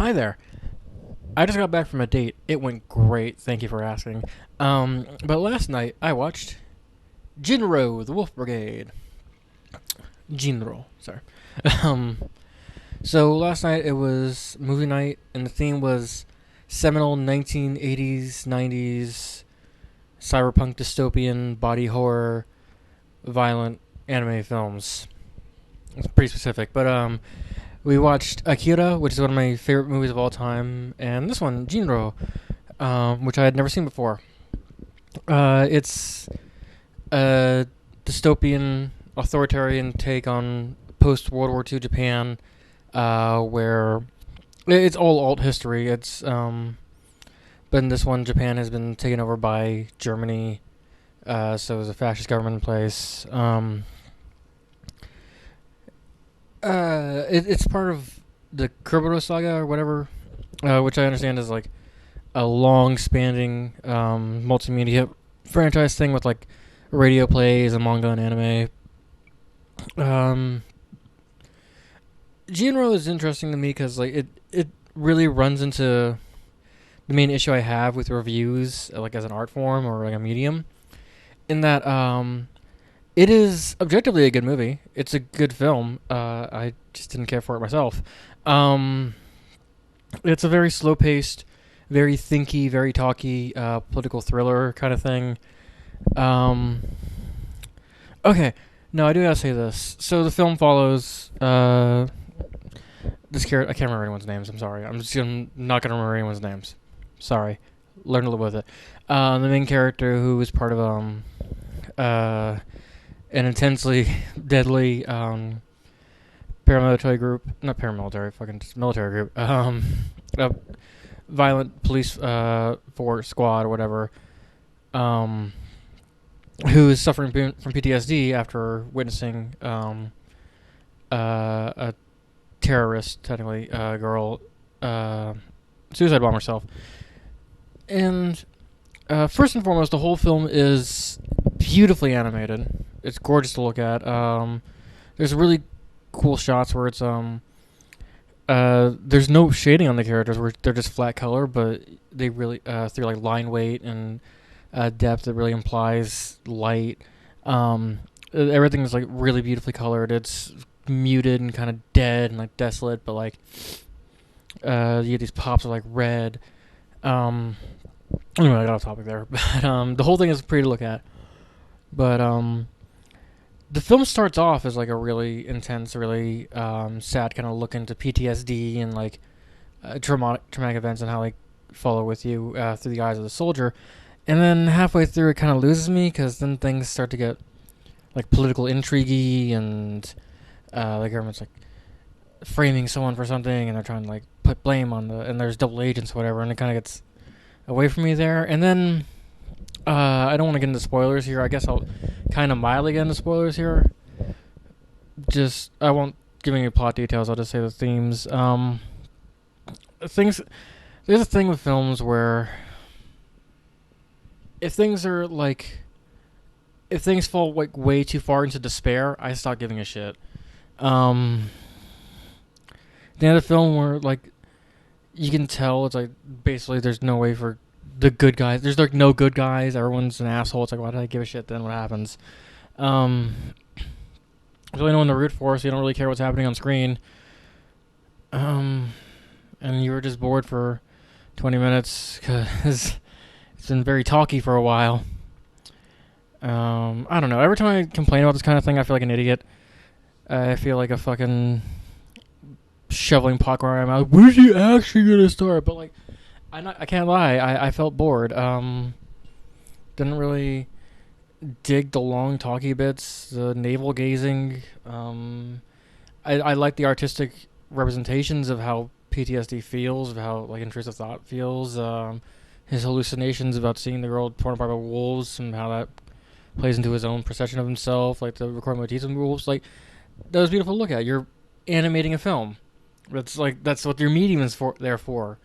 Hi there. I just got back from a date. It went great. Thank you for asking. But last night I watched Jin Roh, the Wolf Brigade. Jin Roh, sorry. Um, so last night it was movie night, and the theme was seminal 1980s, 90s cyberpunk dystopian body horror violent anime films. It's pretty specific, but we watched Akira, which is one of my favorite movies of all time, and this one, Jinro, which I had never seen before. It's a dystopian, authoritarian take on post World War II Japan, where it's all alt history. But in this one, Japan has been taken over by Germany, so there's a fascist government in place. It's part of the Kurobuto saga or whatever, which I understand is like a long-spanning multimedia franchise thing with like radio plays and manga and anime. Um, Genre is interesting to me because like it really runs into the main issue I have with reviews, like as an art form or like a medium, in that it is objectively a good movie. It's a good film. I just didn't care for it myself. Um, it's a very slow paced, very thinky, very talky political thriller kind of thing. Um, okay, no, I do gotta say this. So the film follows this character. I can't remember anyone's names. I'm sorry. Not gonna remember anyone's names. Sorry. Learn to live with it. The main character who is part of uh an intensely deadly paramilitary group, not paramilitary, fucking just military group, a violent police force squad or whatever, um, who is suffering from PTSD after witnessing a terrorist, technically, girl, suicide bomb herself. And first and foremost, the whole film is beautifully animated. It's gorgeous to look at. There's really cool shots where there's no shading on the characters, where they're just flat color, but they really through like line weight and depth, it really implies light. Everything is like really beautifully colored. It's muted and kind of dead and like desolate, but like you get these pops of like red. Anyway, I got off topic there, but the whole thing is pretty to look at. But the film starts off as like a really intense, really sad kind of look into PTSD and like traumatic events and how they follow with you through the eyes of the soldier. And then halfway through, it kind of loses me because then things start to get like political intrigue and the government's like framing someone for something and they're trying to like put blame on and there's double agents or whatever, and it kind of gets away from me there. And then I don't want to get into spoilers here. I guess I'll kind of mildly get into spoilers here. Just I won't give any plot details. I'll just say the themes. Things. There's a thing with films where if things are like if things fall like way too far into despair, I stop giving a shit. Um, the other film where like you can tell it's like basically there's no way for the good guys. There's like no good guys. Everyone's an asshole. It's like why did I give a shit then? What happens? There's really no one to root for, so you don't really care what's happening on screen. And you were just bored for 20 minutes because it's been very talky for a while. I don't know. Every time I complain about this kind of thing, I feel like an idiot. I feel like a fucking shoveling popcorn in my mouth. Where's he actually gonna start? But like, I can't lie. I felt bored. Didn't really dig the long talky bits, the navel gazing. I like the artistic representations of how PTSD feels, of how like intrusive thought feels. His hallucinations about seeing the girl torn apart by wolves and how that plays into his own perception of himself, like the recording motifs of wolves. Like that was beautiful to look at. You're animating a film. That's what your medium is for. There for.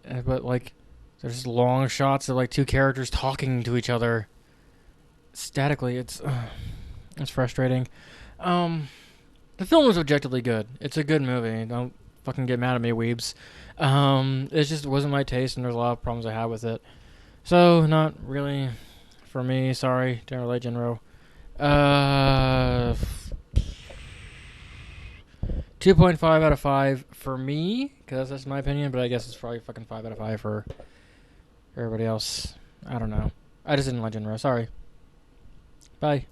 But like, there's just long shots of like two characters talking to each other statically. It's frustrating. The film was objectively good. It's a good movie. Don't fucking get mad at me, weebs. It just wasn't my taste, and there's a lot of problems I had with it. So, not really for me. Sorry, didn't relate, Jin Roh. 2.5 out of 5 for me, because that's my opinion, but I guess it's probably fucking 5 out of 5 for everybody else. I don't know. I just didn't like Jin Roh. Sorry. Bye.